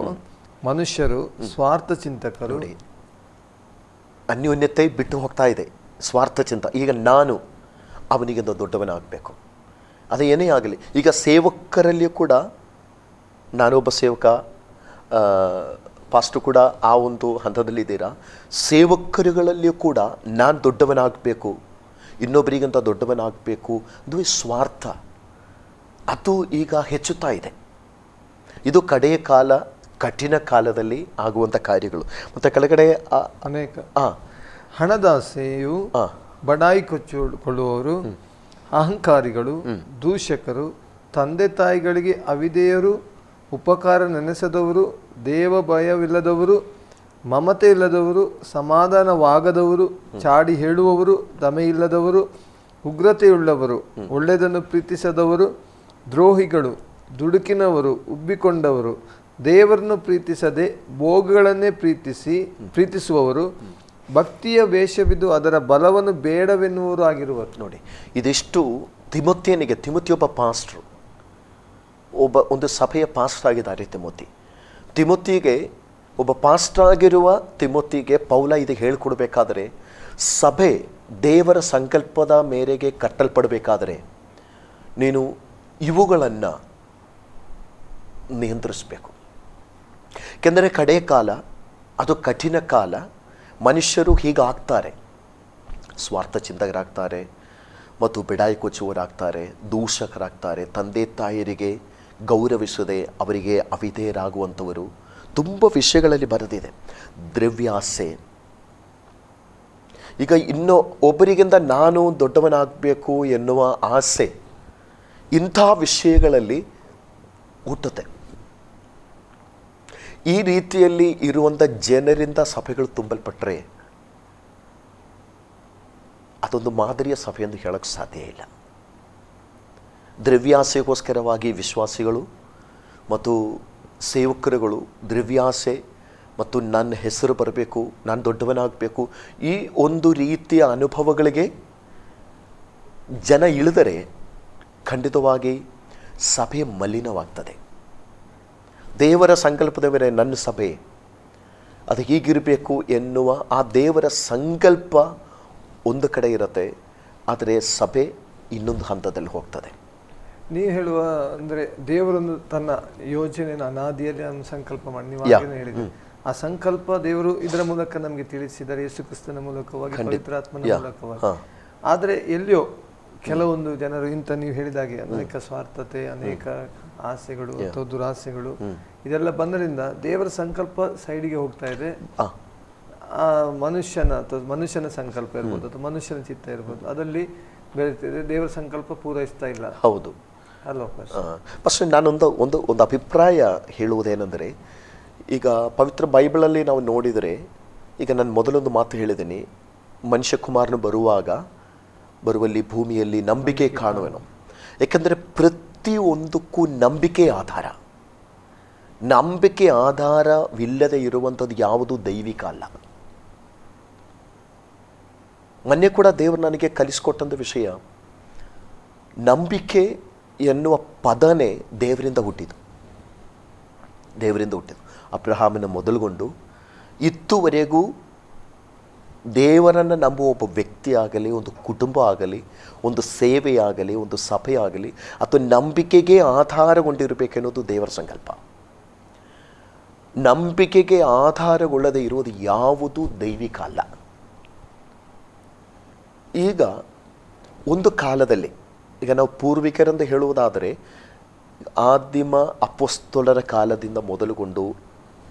ಮನುಷ್ಯರು ಸ್ವಾರ್ಥ ಚಿಂತಕರು. ಅನ್ಯೋನ್ಯತೆ ಬಿಟ್ಟು ಹೋಗ್ತಾ ಇದೆ, ಸ್ವಾರ್ಥ ಚಿಂತ. ಈಗ ನಾನು ಅವನಿಗಿಂತ ದೊಡ್ಡವನಾಗಬೇಕು, ಅದು ಏನೇ ಆಗಲಿ. ಈಗ ಸೇವಕರಲ್ಲಿಯೂ ಕೂಡ, ನಾನೊಬ್ಬ ಸೇವಕ, ಪಾಸ್ಟರ್ ಕೂಡ ಆ ಒಂದು ಹಂತದಲ್ಲಿದ್ದೀರಾ. ಸೇವಕರುಗಳಲ್ಲಿಯೂ ಕೂಡ ನಾನು ದೊಡ್ಡವನಾಗಬೇಕು, ಇನ್ನೊಬ್ಬರಿಗಿಂತ ದೊಡ್ಡವನಾಗಬೇಕು, ಅದು ಸ್ವಾರ್ಥ. ಅದು ಈಗ ಹೆಚ್ಚುತ್ತಾ ಇದೆ. ಇದು ಕಡೆಯ ಕಾಲ, ಕಠಿಣ ಕಾಲದಲ್ಲಿ ಆಗುವಂಥ ಕಾರ್ಯಗಳು. ಮತ್ತು ಕೆಳಗಡೆ ಅನೇಕ ಹಣದಾಸೆಯು, ಬಡಾಯಿ ಕೊಚ್ಚಿಕೊಳ್ಳುವವರು, ಅಹಂಕಾರಿಗಳು, ದೂಷಕರು, ತಂದೆ ತಾಯಿಗಳಿಗೆ ಅವಿಧೇಯರು, ಉಪಕಾರ ನೆನೆಸದವರು, ದೇವ ಭಯವಿಲ್ಲದವರು, ಮಮತೆ ಇಲ್ಲದವರು, ಸಮಾಧಾನವಾಗದವರು, ಚಾಡಿ ಹೇಳುವವರು, ದಮೆಯಿಲ್ಲದವರು, ಉಗ್ರತೆಯುಳ್ಳವರು, ಒಳ್ಳೆಯದನ್ನು ಪ್ರೀತಿಸದವರು, ದ್ರೋಹಿಗಳು, ದುಡುಕಿನವರು, ಉಬ್ಬಿಕೊಂಡವರು, ದೇವರನ್ನು ಪ್ರೀತಿಸದೆ ಭೋಗಗಳನ್ನೇ ಪ್ರೀತಿಸುವವರು, ಭಕ್ತಿಯ ವೇಷವಿದ್ದು ಅದರ ಬಲವನ್ನು ಬೇಡವೆನ್ನುವರು ಆಗಿರುವರು. ನೋಡಿ, ಇದಿಷ್ಟು ತಿಮೊಥೆಯೊಬ್ಬ ಪಾಸ್ಟ್ರು, ಒಂದು ಸಭೆಯ ಪಾಸ್ಟರ್ ಆಗಿದ್ದಾರೆ ತಿಮೊಥಿಗೆ ಒಬ್ಬ ಪಾಸ್ಟರ್ ಆಗಿರುವ ತಿಮೊಥಿಗೆ ಪೌಲ ಇದು ಹೇಳಿಕೊಡ್ಬೇಕಾದ್ರೆ, ಸಭೆ ದೇವರ ಸಂಕಲ್ಪದ ಮೇರೆಗೆ ಕಟ್ಟಲ್ಪಡಬೇಕಾದರೆ ನೀನು ಇವುಗಳನ್ನು ನಿಯಂತ್ರಿಸಬೇಕು. ಏಕೆಂದರೆ ಕಡೆ ಕಾಲ, ಅದು ಕಠಿಣ ಕಾಲ. ಮನುಷ್ಯರು ಹೀಗಾಗ್ತಾರೆ, ಸ್ವಾರ್ಥ ಚಿಂತಕರಾಗ್ತಾರೆ, ಮತ್ತು ಬಿಡಾಯಿ ಕೊಚ್ಚುವರಾಗ್ತಾರೆ, ದೂಷಕರಾಗ್ತಾರೆ, ತಂದೆ ತಾಯರಿಗೆ ಗೌರವಿಸದೆ ಅವರಿಗೆ ಅವಿಧೇಯರಾಗುವಂಥವರು. ತುಂಬ ವಿಷಯಗಳಲ್ಲಿ ಬರೆದಿದೆ. ದ್ರವ್ಯಾಸೆ, ಈಗ ಇನ್ನೂ ಒಬ್ಬರಿಗಿಂತ ನಾನು ದೊಡ್ಡವನಾಗಬೇಕು ಎನ್ನುವ ಆಸೆ, ಇಂಥ ವಿಷಯಗಳಲ್ಲಿ ಹುಟ್ಟುತ್ತೆ. ಈ ರೀತಿಯಲ್ಲಿ ಇರುವಂಥ ಜನರಿಂದ ಸಭೆಗಳು ತುಂಬಲ್ಪಟ್ಟರೆ ಅದೊಂದು ಮಾದರಿಯ ಸಭೆ ಎಂದು ಹೇಳೋಕ್ಕೆ ಸಾಧ್ಯ ಇಲ್ಲ. ದ್ರವ್ಯಾಸೆಗೋಸ್ಕರವಾಗಿ ವಿಶ್ವಾಸಿಗಳು ಮತ್ತು ಸೇವಕರುಗಳು ದ್ರವ್ಯಾಸೆ ಮತ್ತು ನನ್ನ ಹೆಸರು ಬರಬೇಕು, ನಾನು ದೊಡ್ಡವನಾಗಬೇಕು, ಈ ಒಂದು ರೀತಿಯ ಅನುಭವಗಳಿಗೆ ಜನ ಇಳಿದರೆ ಖಂಡಿತವಾಗಿ ಸಭೆ ಮಲಿನವಾಗ್ತದೆ. ದೇವರ ಸಂಕಲ್ಪದ ಮೇಲೆ ನನ್ನ ಸಭೆ ಅದು ಹೀಗಿರಬೇಕು ಎನ್ನುವ ಆ ದೇವರ ಸಂಕಲ್ಪ ಒಂದು ಕಡೆ ಇರುತ್ತೆ, ಆದರೆ ಸಭೆ ಇನ್ನೊಂದು ಹಂತದಲ್ಲಿ ಹೋಗ್ತದೆ. ನೀವು ಹೇಳುವ ಅಂದರೆ ದೇವರೊಂದು ತನ್ನ ಯೋಜನೆಯನ್ನು ಅನಾದಿಯಲ್ಲಿ ಸಂಕಲ್ಪ ಮಾಡಿ, ನೀವು ಹೇಳಿದ್ರೆ ಆ ಸಂಕಲ್ಪ ದೇವರು ಇದರ ಮೂಲಕ ನಮಗೆ ತಿಳಿಸಿದ್ದಾರೆ, ಯೇಸು ಕ್ರಿಸ್ತನ ಮೂಲಕವಾಗಿ, ಪವಿತ್ರಾತ್ಮನ ಮೂಲಕವಾಗಿ. ಆದರೆ ಎಲ್ಲಿಯೋ ಕೆಲವೊಂದು ಜನರು ಇಂಥ ನೀವು ಹೇಳಿದಾಗೆ ಅನೇಕ ಸ್ವಾರ್ಥತೆ, ಅನೇಕ ಆಸೆಗಳು ಅಥವಾ ದುರಾಸೆಗಳು ಇದೆಲ್ಲ ಬಂದರಿಂದ ದೇವರ ಸಂಕಲ್ಪ ಸೈಡಿಗೆ ಹೋಗ್ತಾ ಇದೆ. ಆ ಮನುಷ್ಯನ ಸಂಕಲ್ಪ ಇರ್ಬೋದು ಅಥವಾ ಮನುಷ್ಯನ ಚಿತ್ತ ಇರ್ಬೋದು, ಅದರಲ್ಲಿ ಬೆಳೀತಿದೆ. ದೇವರ ಸಂಕಲ್ಪ ಪೂರೈಸ್ತಾ ಇಲ್ಲ. ಹೌದು ಅಲ್ವಾ ಫಸ್ಟ್ ನಾನೊಂದು ಅಭಿಪ್ರಾಯ ಹೇಳುವುದೇನೆಂದರೆ, ಈಗ ಪವಿತ್ರ ಬೈಬಲಲ್ಲಿ ನಾವು ನೋಡಿದರೆ, ಈಗ ನಾನು ಮೊದಲೊಂದು ಮಾತು ಹೇಳಿದ್ದೀನಿ, ಮನುಷ್ಯ ಕುಮಾರನು ಬರುವಲ್ಲಿ ಭೂಮಿಯಲ್ಲಿ ನಂಬಿಕೆ ಕಾಣುವೆನು. ಏಕೆಂದರೆ ಪ್ರತಿಯೊಂದಕ್ಕೂ ನಂಬಿಕೆ ಆಧಾರ. ನಂಬಿಕೆ ಆಧಾರವಿಲ್ಲದೆ ಇರುವಂಥದ್ದು ಯಾವುದು ದೈವಿಕ ಅಲ್ಲ. ಮೊನ್ನೆ ಕೂಡ ದೇವರು ನನಗೆ ಕಲಿಸ್ಕೊಟ್ಟಂಥ ವಿಷಯ, ನಂಬಿಕೆ ಎನ್ನುವ ಪದನೇ ದೇವರಿಂದ ಹುಟ್ಟಿತು. ದೇವರಿಂದ ಹುಟ್ಟಿದ್ದು. ಅಬ್ರಹಾಮನ ಮೊದಲುಗೊಂಡು ಇತ್ತುವರೆಗೂ ದೇವರನ್ನು ನಂಬುವ ಒಬ್ಬ ವ್ಯಕ್ತಿ ಆಗಲಿ, ಒಂದು ಕುಟುಂಬ ಆಗಲಿ, ಒಂದು ಸೇವೆಯಾಗಲಿ, ಒಂದು ಸಭೆಯಾಗಲಿ, ಅಥವಾ ನಂಬಿಕೆಗೆ ಆಧಾರಗೊಂಡಿರಬೇಕೆನ್ನೋದು ದೇವರ ಸಂಕಲ್ಪ. ನಂಬಿಕೆಗೆ ಆಧಾರಗೊಳ್ಳದೆ ಇರುವುದು ಯಾವುದು ದೈವಿಕ ಅಲ್ಲ. ಈಗ ಒಂದು ಕಾಲದಲ್ಲಿ, ಈಗ ನಾವು ಪೂರ್ವಿಕರೆಂದು ಹೇಳುವುದಾದರೆ ಆದಿಮ ಅಪೊಸ್ತಲರ ಕಾಲದಿಂದ ಮೊದಲುಗೊಂಡು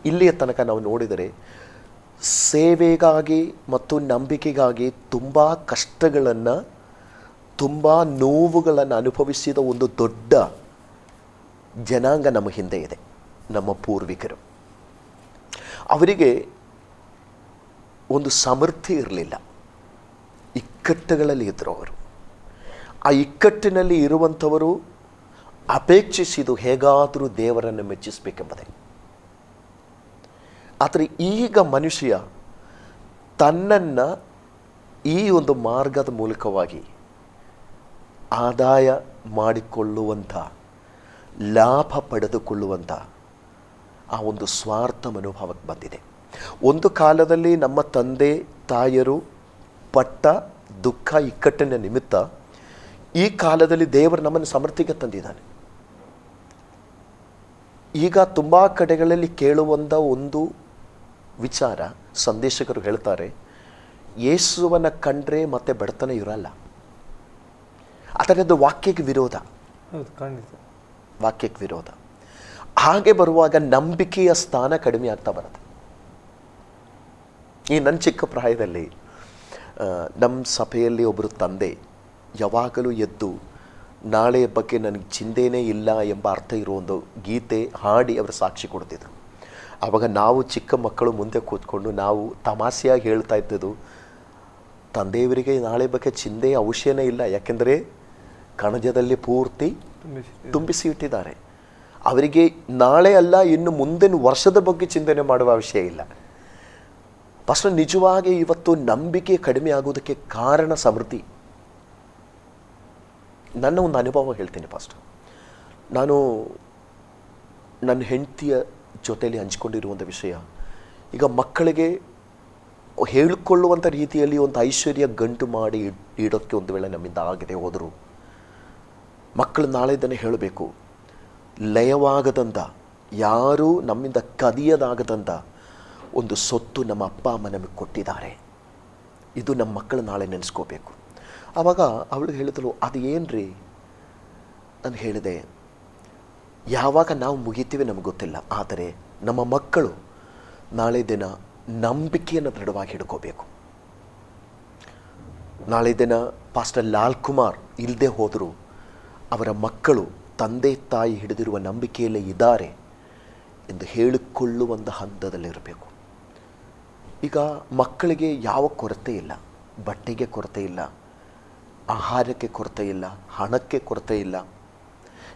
ಇಲ್ಲಿಯ ತನಕ ನಾವು ನೋಡಿದರೆ ಸೇವೆಗಾಗಿ ಮತ್ತು ನಂಬಿಕೆಗಾಗಿ ತುಂಬ ಕಷ್ಟಗಳನ್ನು, ತುಂಬ ನೋವುಗಳನ್ನು ಅನುಭವಿಸಿದ ಒಂದು ದೊಡ್ಡ ಜನಾಂಗ ನಮ್ಮ ಹಿಂದೆ ಇದೆ, ನಮ್ಮ ಪೂರ್ವಿಕರು. ಅವರಿಗೆ ಒಂದು ಸಮೃದ್ಧಿ ಇರಲಿಲ್ಲ, ಇಕ್ಕಟ್ಟುಗಳಲ್ಲಿ ಇದ್ದರು ಅವರು. ಆ ಇಕ್ಕಟ್ಟಿನಲ್ಲಿ ಇರುವಂಥವರು ಅಪೇಕ್ಷಿಸಿದು ಹೇಗಾದರೂ ದೇವರನ್ನು ಮೆಚ್ಚಿಸಬೇಕೆಂಬುದೇ. ಆದರೆ ಈಗ ಮನುಷ್ಯ ತನ್ನನ್ನು ಈ ಒಂದು ಮಾರ್ಗದ ಮೂಲಕವಾಗಿ ಆದಾಯ ಮಾಡಿಕೊಳ್ಳುವಂಥ, ಲಾಭ ಪಡೆದುಕೊಳ್ಳುವಂಥ ಆ ಒಂದು ಸ್ವಾರ್ಥ ಮನೋಭಾವಕ್ಕೆ ಬಂದಿದೆ. ಒಂದು ಕಾಲದಲ್ಲಿ ನಮ್ಮ ತಂದೆ ತಾಯರು ಪಟ್ಟ ದುಃಖ ಇಕ್ಕಟ್ಟಿನ ನಿಮಿತ್ತ ಈ ಕಾಲದಲ್ಲಿ ದೇವರು ನಮ್ಮನ್ನು ಸಮೃದ್ಧಿಗೆ ತಂದಿದ್ದಾನೆ. ಈಗ ತುಂಬ ಕಡೆಗಳಲ್ಲಿ ಕೇಳುವಂಥ ಒಂದು ವಿಚಾರ, ಸಂದೇಶಕರು ಹೇಳ್ತಾರೆ, ಯೇಸುವನ್ನು ಕಂಡ್ರೆ ಮತ್ತೆ ಬಡತನ ಇರಲ್ಲ. ಆದರೆ ಅದು ವಾಕ್ಯಕ್ಕೆ ವಿರೋಧ. ವಾಕ್ಯಕ್ಕೆ ವಿರೋಧ. ಹಾಗೆ ಬರುವಾಗ ನಂಬಿಕೆಯ ಸ್ಥಾನ ಕಡಿಮೆ ಆಗ್ತಾ ಬರುತ್ತೆ. ಈ ನನ್ನ ಚಿಕ್ಕ ಪ್ರಾಯದಲ್ಲಿ ನಮ್ಮ ಸಭೆಯಲ್ಲಿ ಒಬ್ಬರು ತಂದೆ ಯಾವಾಗಲೂ ಎದ್ದು ನಾಳೆಯ ಬಗ್ಗೆ ನನಗೆ ಚಿಂತೆನೇ ಇಲ್ಲ ಎಂಬ ಅರ್ಥ ಇರೋ ಒಂದು ಗೀತೆ ಹಾಡಿ ಅವರು ಸಾಕ್ಷಿ ಕೊಡ್ತಿದ್ರು. ಆವಾಗ ನಾವು ಚಿಕ್ಕ ಮಕ್ಕಳು ಮುಂದೆ ಕೂತ್ಕೊಂಡು ನಾವು ತಮಾಷೆಯಾಗಿ ಹೇಳ್ತಾ ಇದ್ದದ್ದು, ತಂದೆಯವರಿಗೆ ನಾಳೆ ಬಗ್ಗೆ ಚಿಂತೆಯ ಅವಶ್ಯನೇ ಇಲ್ಲ, ಯಾಕೆಂದರೆ ಕಣಜದಲ್ಲಿ ಪೂರ್ತಿ ತುಂಬಿಸಿ ಇಟ್ಟಿದ್ದಾರೆ. ಅವರಿಗೆ ನಾಳೆ ಅಲ್ಲ, ಇನ್ನು ಮುಂದಿನ ವರ್ಷದ ಬಗ್ಗೆ ಚಿಂತನೆ ಮಾಡುವ ವಿಷಯ ಇಲ್ಲ. ಫಸ್ಟ್ ನಿಜವಾಗಿ ಇವತ್ತು ನಂಬಿಕೆ ಕಡಿಮೆ ಆಗೋದಕ್ಕೆ ಕಾರಣ ಸಮೃದ್ಧಿ. ನನ್ನ ಒಂದು ಅನುಭವ ಹೇಳ್ತೀನಿ. ಫಸ್ಟ್ ನಾನು ನನ್ನ ಹೆಂಡತಿಯ ಜೊತೆಯಲ್ಲಿ ಹಂಚ್ಕೊಂಡಿರುವಂಥ ವಿಷಯ, ಈಗ ಮಕ್ಕಳಿಗೆ ಹೇಳಿಕೊಳ್ಳುವಂಥ ರೀತಿಯಲ್ಲಿ ಒಂದು ಐಶ್ವರ್ಯ ಗಂಟು ಮಾಡಿ ಇಡೋಕ್ಕೆ ಒಂದು ವೇಳೆ ನಮ್ಮಿಂದ ಆಗದೆ ಹೋದರು, ಮಕ್ಕಳು ನಾಳೆ ದಿನ ಹೇಳಬೇಕು, ಲಯವಾಗದಂಥ, ಯಾರೂ ನಮ್ಮಿಂದ ಕದಿಯದಾಗದಂಥ ಒಂದು ಸೊತ್ತು ನಮ್ಮ ಅಪ್ಪ ಅಮ್ಮ ನಮಗೆ ಕೊಟ್ಟಿದ್ದಾರೆ, ಇದು ನಮ್ಮ ಮಕ್ಕಳು ನಾಳೆ ನೆನೆಸ್ಕೋಬೇಕು. ಆವಾಗ ಅವಳು ಹೇಳಿದಳು, ಅದು ಏನು ರೀ? ನಾನು ಹೇಳಿದೆ, ಯಾವಾಗ ನಾವು ಮುಗಿತೀವಿ ನಮಗೆ ಗೊತ್ತಿಲ್ಲ, ಆದರೆ ನಮ್ಮ ಮಕ್ಕಳು ನಾಳೆ ದಿನ ನಂಬಿಕೆಯನ್ನು ದೃಢವಾಗಿ ಹಿಡ್ಕೋಬೇಕು. ನಾಳೆ ದಿನ ಪಾಸ್ಟರ್ ಲಾಲ್ ಕುಮಾರ್ ಇಲ್ಲದೆ ಹೋದರೂ ಅವರ ಮಕ್ಕಳು ತಂದೆ ತಾಯಿ ಹಿಡಿದಿರುವ ನಂಬಿಕೆಯಲ್ಲೇ ಇದ್ದಾರೆ ಎಂದು ಹೇಳಿಕೊಳ್ಳುವಂಥ ಹಂತದಲ್ಲಿರಬೇಕು. ಈಗ ಮಕ್ಕಳಿಗೆ ಯಾವ ಕೊರತೆ ಇಲ್ಲ, ಬಟ್ಟೆಗೆ ಕೊರತೆ ಇಲ್ಲ, ಆಹಾರಕ್ಕೆ ಕೊರತೆ ಇಲ್ಲ, ಹಣಕ್ಕೆ ಕೊರತೆ ಇಲ್ಲ.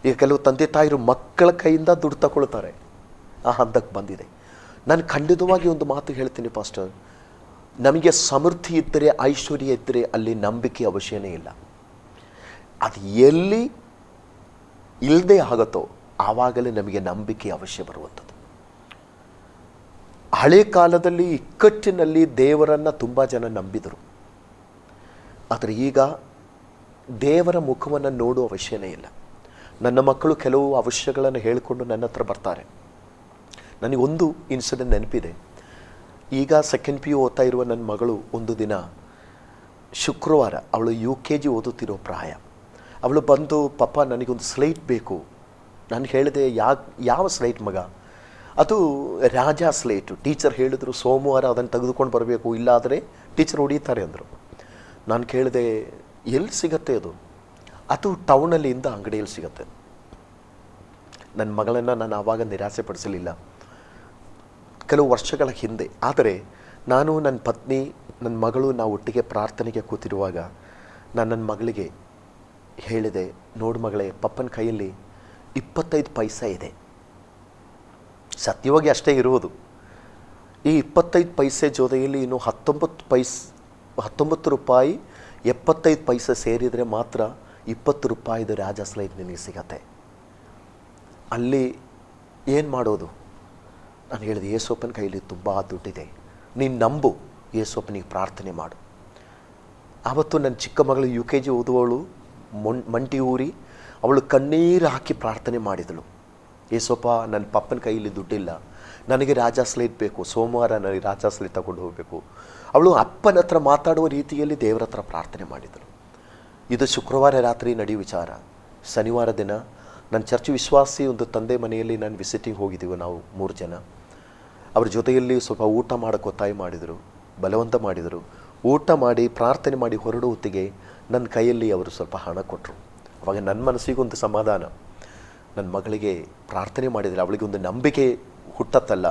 ಈಗ ಕೆಲವು ತಂದೆ ತಾಯಿರು ಮಕ್ಕಳ ಕೈಯಿಂದ ದುಡ್ಡು ತಗೊಳ್ತಾರೆ, ಆ ಹಂತಕ್ಕೆ ಬಂದಿದೆ. ನಾನು ಖಂಡಿತವಾಗಿ ಒಂದು ಮಾತು ಹೇಳ್ತೀನಿ ಪಾಸ್ಟರ್, ನಮಗೆ ಸಮೃದ್ಧಿ ಇದ್ದರೆ, ಐಶ್ವರ್ಯ ಇದ್ದರೆ ಅಲ್ಲಿ ನಂಬಿಕೆ ಅವಶ್ಯನೇ ಇಲ್ಲ. ಅದು ಎಲ್ಲಿ ಇಲ್ಲದೆ ಆಗುತ್ತೋ ಆವಾಗಲೇ ನಮಗೆ ನಂಬಿಕೆ ಅವಶ್ಯ ಬರುವಂಥದ್ದು. ಹಳೆ ಕಾಲದಲ್ಲಿ ಇಕ್ಕಟ್ಟಿನಲ್ಲಿ ದೇವರನ್ನು ತುಂಬ ಜನ ನಂಬಿದರು, ಆದರೆ ಈಗ ದೇವರ ಮುಖವನ್ನು ನೋಡುವ ಅವಶ್ಯನೇ ಇಲ್ಲ. ನನ್ನ ಮಕ್ಕಳು ಕೆಲವು ಅವಶ್ಯಗಳನ್ನು ಹೇಳಿಕೊಂಡು ನನ್ನ ಹತ್ರ ಬರ್ತಾರೆ. ನನಗೊಂದು ಇನ್ಸಿಡೆಂಟ್ ನೆನಪಿದೆ. ಈಗ ಸೆಕೆಂಡ್ PU ಓದ್ತಾ ಇರುವ ನನ್ನ ಮಗಳು ಒಂದು ದಿನ ಶುಕ್ರವಾರ, ಅವಳು UKG ಓದುತ್ತಿರೋ ಪ್ರಾಯ, ಅವಳು ಬಂದು, ಪಪ್ಪ ನನಗೊಂದು ಸ್ಲೈಟ್ ಬೇಕು. ನಾನು ಹೇಳಿದೆ, ಯಾವ ಸ್ಲೈಟ್ ಮಗ? ಅದು ರಾಜಾ ಸ್ಲೇಟು. ಟೀಚರ್ ಹೇಳಿದ್ರು ಸೋಮವಾರ ಅದನ್ನು ತೆಗೆದುಕೊಂಡು ಬರಬೇಕು, ಇಲ್ಲಾದರೆ ಟೀಚರ್ ಹೊಡೀತಾರೆ ಅಂದರು. ನಾನು ಕೇಳಿದೆ, ಎಲ್ಲಿ ಸಿಗತ್ತೆ ಅದು? ಅದು ಟೌನಲ್ಲಿಂದ ಅಂಗಡಿಯಲ್ಲಿ ಸಿಗತ್ತೆ. ನನ್ನ ಮಗಳನ್ನು ನಾನು ಆವಾಗ ನಿರಾಸೆ ಪಡಿಸಲಿಲ್ಲ, ಕೆಲವು ವರ್ಷಗಳ ಹಿಂದೆ. ಆದರೆ ನಾನು, ನನ್ನ ಪತ್ನಿ, ನನ್ನ ಮಗಳು ನಾವು ಒಟ್ಟಿಗೆ ಪ್ರಾರ್ಥನೆಗೆ ಕೂತಿರುವಾಗ ನಾನು ನನ್ನ ಮಗಳಿಗೆ ಹೇಳಿದೆ, ನೋಡು ಮಗಳೇ, ಪಪ್ಪನ ಕೈಯಲ್ಲಿ 25 ಪೈಸೆ ಇದೆ. ಸತ್ಯವಾಗಿ ಅಷ್ಟೇ ಇರುವುದು. ಈ 25 ಪೈಸೆ ಜೊತೆಯಲ್ಲಿ ಇನ್ನು 19 ರೂಪಾಯಿ 75 ಪೈಸೆ ಸೇರಿದರೆ ಮಾತ್ರ 20 ರೂಪಾಯಿದು ರಾಜಾ ಸ್ಲೈಟ್ ನಿನಗೆ ಸಿಗತ್ತೆ. ಅಲ್ಲಿ ಏನು ಮಾಡೋದು? ನಾನು ಹೇಳಿದೆ, ಯೇಸಪ್ಪನ ಕೈಲಿ ತುಂಬ ದುಡ್ಡಿದೆ, ನೀನು ನಂಬು, ಯೇಸಪ್ಪನಿಗೆ ಪ್ರಾರ್ಥನೆ ಮಾಡು. ಆವತ್ತು ನನ್ನ ಚಿಕ್ಕ ಮಗಳು UKG ಓದುವವಳು ಮಂಟಿ ಊರಿ ಅವಳು ಕಣ್ಣೀರು ಹಾಕಿ ಪ್ರಾರ್ಥನೆ ಮಾಡಿದಳು. ಯೇಸಪ್ಪ, ನನ್ನ ಪಪ್ಪನ ಕೈಯಲ್ಲಿ ದುಡ್ಡಿಲ್ಲ, ನನಗೆ ರಾಜಾ ಸ್ಲೇಟ್ ಬೇಕು, ಸೋಮವಾರ ನನಗೆ ರಾಜಾ ಸ್ಲೇಟ್ ತಗೊಂಡು ಹೋಗಬೇಕು. ಅವಳು ಅಪ್ಪನ ಹತ್ರ ಮಾತಾಡುವ ರೀತಿಯಲ್ಲಿ ದೇವರ ಹತ್ರ ಪ್ರಾರ್ಥನೆ ಮಾಡಿದಳು. ಇದು ಶುಕ್ರವಾರ ರಾತ್ರಿ ನಡೆಯುವ ವಿಚಾರ. ಶನಿವಾರ ದಿನ ನನ್ನ ಚರ್ಚ್ ವಿಶ್ವಾಸಿ ಒಂದು ತಂದೆ ಮನೆಯಲ್ಲಿ ನಾನು ವಿಸಿಟಿಂಗ್ ಹೋಗಿದ್ದೀವಿ, ನಾವು 3 ಜನ. ಅವ್ರ ಜೊತೆಯಲ್ಲಿ ಸ್ವಲ್ಪ ಊಟ ಮಾಡೋಕ್ಕೆ ಒತ್ತಾಯ ಮಾಡಿದರು, ಬಲವಂತ ಮಾಡಿದರು. ಊಟ ಮಾಡಿ ಪ್ರಾರ್ಥನೆ ಮಾಡಿ ಹೊರಡೋ ಹೊತ್ತಿಗೆ ನನ್ನ ಕೈಯಲ್ಲಿ ಅವರು ಸ್ವಲ್ಪ ಹಣ ಕೊಟ್ಟರು. ಅವಾಗ ನನ್ನ ಮನಸ್ಸಿಗೊಂದು ಸಮಾಧಾನ, ನನ್ನ ಮಗಳಿಗೆ ಪ್ರಾರ್ಥನೆ ಮಾಡಿದರೆ ಅವಳಿಗೆ ಒಂದು ನಂಬಿಕೆ ಹುಟ್ಟತ್ತಲ್ಲ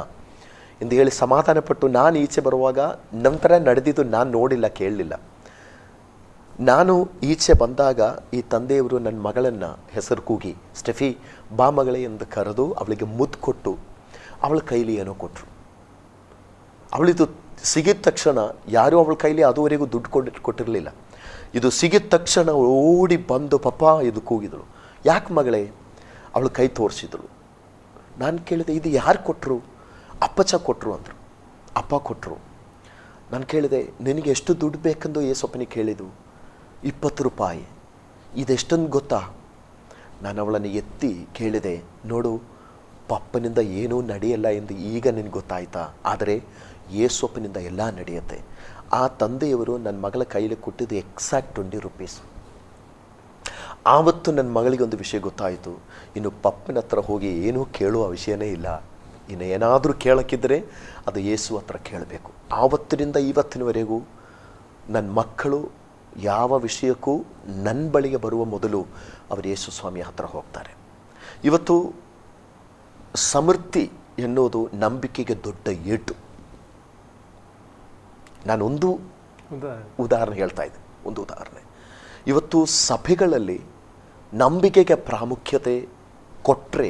ಎಂದು ಹೇಳಿ ಸಮಾಧಾನಪಟ್ಟು ನಾನು ಈಚೆ ಬರುವಾಗ ನಂತರ ನಡೆದಿದ್ದು ನಾನು ನೋಡಿಲ್ಲ, ಕೇಳಲಿಲ್ಲ. ನಾನು ಈಚೆ ಬಂದಾಗ ಈ ತಂದೆಯವರು ನನ್ನ ಮಗಳನ್ನು ಹೆಸರು ಕೂಗಿ, ಸ್ಟೆಫಿ ಬಾ ಮಗಳೇ ಎಂದು ಕರೆದು ಅವಳಿಗೆ ಮುದ್ದು ಕೊಟ್ಟು ಅವಳ ಕೈಲಿ ಏನೋ ಕೊಟ್ಟರು. ಅವಳಿದು ಸಿಗಿದ ತಕ್ಷಣ ಯಾರೂ ಅವಳ ಕೈಲಿ ಅದುವರೆಗೂ ದುಡ್ಡು ಕೊಟ್ಟಿರಲಿಲ್ಲ. ಇದು ಸಿಗಿದ ತಕ್ಷಣ ಓಡಿ ಬಂದು ಪಪ್ಪ ಇದು ಕೂಗಿದಳು. ಯಾಕೆ ಮಗಳೇ? ಅವಳು ಕೈ ತೋರಿಸಿದಳು. ನಾನು ಕೇಳಿದೆ, ಇದು ಯಾರು ಕೊಟ್ಟರು? ಅಪ್ಪಚ್ಚ ಕೊಟ್ಟರು ಅಂದರು. ಅಪ್ಪ ಕೊಟ್ಟರು. ನಾನು ಕೇಳಿದೆ, ನಿನಗೆ ಎಷ್ಟು ದುಡ್ಡು ಬೇಕೆಂದು ಯೇಸಪ್ಪನಿಗೆ ಕೇಳಿದ್ದು? 20 ರೂಪಾಯಿ. ಇದೆಷ್ಟೊಂದು ಗೊತ್ತಾ? ನಾನು ಅವಳನ್ನು ಎತ್ತಿ ಕೇಳಿದೆ, ನೋಡು, ಪಪ್ಪನಿಂದ ಏನೂ ನಡೆಯಲ್ಲ ಎಂದು ಈಗ ನಿನಗೆ ಗೊತ್ತಾಯ್ತಾ? ಆದರೆ ಯೇಸಪ್ಪನಿಂದ ಎಲ್ಲ ನಡೆಯುತ್ತೆ. ಆ ತಂದೆಯವರು ನನ್ನ ಮಗಳ ಕೈಯಲ್ಲಿ ಕೊಟ್ಟಿದ್ದು ಎಕ್ಸಾಕ್ಟ್ 20 ರೂಪೀಸ್. ಆವತ್ತು ನನ್ನ ಮಗಳಿಗೆ ಒಂದು ವಿಷಯ ಗೊತ್ತಾಯಿತು, ಇನ್ನು ಪಪ್ಪನ ಹತ್ರ ಹೋಗಿ ಏನೂ ಕೇಳುವ ವಿಷಯನೇ ಇಲ್ಲ, ಇನ್ನು ಏನಾದರೂ ಕೇಳೋಕ್ಕಿದ್ದರೆ ಅದು ಯೇಸು ಹತ್ರ ಕೇಳಬೇಕು. ಆವತ್ತಿನಿಂದ ಇವತ್ತಿನವರೆಗೂ ನನ್ನ ಮಕ್ಕಳು ಯಾವ ವಿಷಯಕ್ಕೂ ನನ್ನ ಬಳಿಗೆ ಬರುವ ಮೊದಲು ಅವರು ಯೇಸು ಸ್ವಾಮಿಯ ಹತ್ರ ಹೋಗ್ತಾರೆ. ಇವತ್ತು ಸಮೃದ್ಧಿ ಎನ್ನುವುದು ನಂಬಿಕೆಗೆ ದೊಡ್ಡ ಏಟು. ನಾನೊಂದು ಉದಾಹರಣೆ ಹೇಳ್ತಾ ಇದ್ದೆ, ಒಂದು ಉದಾಹರಣೆ. ಇವತ್ತು ಸಭೆಗಳಲ್ಲಿ ನಂಬಿಕೆಗೆ ಪ್ರಾಮುಖ್ಯತೆ ಕೊಟ್ಟರೆ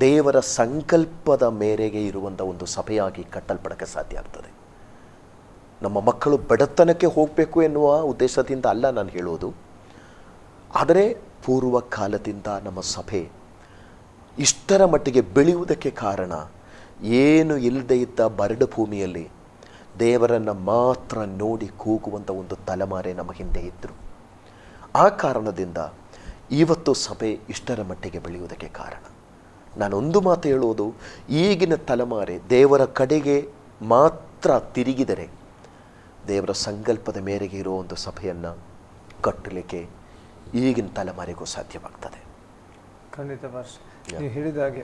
ದೇವರ ಸಂಕಲ್ಪದ ಮೇರೆಗೆ ಇರುವಂಥ ಒಂದು ಸಭೆಯಾಗಿ ಕಟ್ಟಲ್ಪಡಕ್ಕೆ ಸಾಧ್ಯ ಆಗ್ತದೆ. ನಮ್ಮ ಮಕ್ಕಳು ಬಡತನಕ್ಕೆ ಹೋಗಬೇಕು ಎನ್ನುವ ಉದ್ದೇಶದಿಂದ ಅಲ್ಲ ನಾನು ಹೇಳೋದು. ಆದರೆ ಪೂರ್ವ ಕಾಲದಿಂದ ನಮ್ಮ ಸಭೆ ಇಷ್ಟರ ಮಟ್ಟಿಗೆ ಬೆಳೆಯುವುದಕ್ಕೆ ಕಾರಣ, ಏನು ಇಲ್ಲದೆ ಇದ್ದ ಬರಡು ಭೂಮಿಯಲ್ಲಿ ದೇವರನ್ನು ಮಾತ್ರ ನೋಡಿ ಕೂಗುವಂಥ ಒಂದು ತಲೆಮಾರೆ ನಮ್ಮ ಹಿಂದೆ ಇದ್ದರು. ಆ ಕಾರಣದಿಂದ ಇವತ್ತು ಸಭೆ ಇಷ್ಟರ ಮಟ್ಟಿಗೆ ಬೆಳೆಯುವುದಕ್ಕೆ ಕಾರಣ. ನಾನೊಂದು ಮಾತು ಹೇಳುವುದು, ಈಗಿನ ತಲೆಮಾರೆ ದೇವರ ಕಡೆಗೆ ಮಾತ್ರ ತಿರುಗಿದರೆ ದೇವರ ಸಂಕಲ್ಪದ ಮೇರೆಗೆ ಇರುವ ಒಂದು ಸಭೆಯನ್ನು ಕಟ್ಟಲಿಕ್ಕೆ ಈಗಿನ ತಲೆಮಾರಿಗೂ ಸಾಧ್ಯವಾಗ್ತದೆ. ಖಂಡಿತ ಭಾಷ, ನೀವು ಹೇಳಿದ ಹಾಗೆ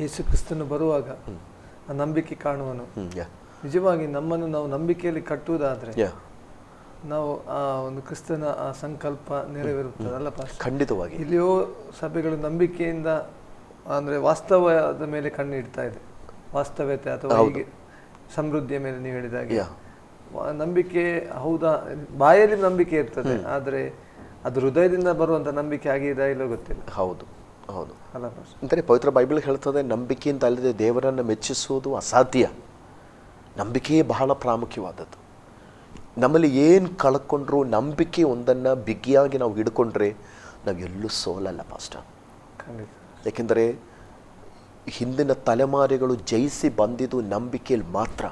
ಯೇಸು ಕ್ರಿಸ್ತನು ಬರುವಾಗ ಆ ನಂಬಿಕೆ ಕಾಣುವನು. ನಿಜವಾಗಿ ನಮ್ಮನ್ನು ನಾವು ನಂಬಿಕೆಯಲ್ಲಿ ಕಟ್ಟುವುದಾದ್ರೆ ನಾವು ಆ ಒಂದು ಕ್ರಿಸ್ತನ ಆ ಸಂಕಲ್ಪ ನೆರವೇರುತ್ತದಲ್ಲ ಪಾಸ್? ಖಂಡಿತವಾಗಿ. ಇಲ್ಲಿಯೋ ಸಭೆಗಳು ನಂಬಿಕೆಯಿಂದ ಅಂದ್ರೆ ವಾಸ್ತವದ ಮೇಲೆ ಕಣ್ಣಿಡ್ತಾ ಇದೆ, ವಾಸ್ತವತೆ ಅಥವಾ ಹೀಗೆ ಸಮೃದ್ಧಿಯ ಮೇಲೆ. ನೀವು ಹೇಳಿದಾಗೆ ನಂಬಿಕೆ ಹೌದಾ, ಬಾಯಲ್ಲಿ ನಂಬಿಕೆ ಇರ್ತದೆ, ಆದರೆ ಅದು ಹೃದಯದಿಂದ ಬರುವಂತ ನಂಬಿಕೆ ಆಗಿದೆ ಇಲ್ಲೋ ಗೊತ್ತಿಲ್ಲ. ಹೌದು ಹೌದು ಅಲ್ಲ ಅಂದರೆ ಪವಿತ್ರ ಬೈಬಲ್ ಹೇಳ್ತದೆ, ನಂಬಿಕೆಯಿಂದ ಅಲ್ಲದೆ ದೇವರನ್ನು ಮೆಚ್ಚಿಸುವುದು ಅಸಾಧ್ಯ. ನಂಬಿಕೆಯೇ ಬಹಳ ಪ್ರಾಮುಖ್ಯವಾದದ್ದು. ನಮ್ಮಲ್ಲಿ ಏನು ಕಳ್ಕೊಂಡ್ರೂ ನಂಬಿಕೆ ಒಂದನ್ನು ಬಿಗಿಯಾಗಿ ನಾವು ಹಿಡ್ಕೊಂಡ್ರೆ ನಾವು ಎಲ್ಲೂ ಸೋಲಲ್ಲ ಪಾಸ್ಟರ್. ಯಾಕೆಂದರೆ ಹಿಂದಿನ ತಲೆಮಾರಿಗಳು ಜಯಿಸಿ ಬಂದಿದ್ದು ನಂಬಿಕೆಯಲ್ಲಿ ಮಾತ್ರ,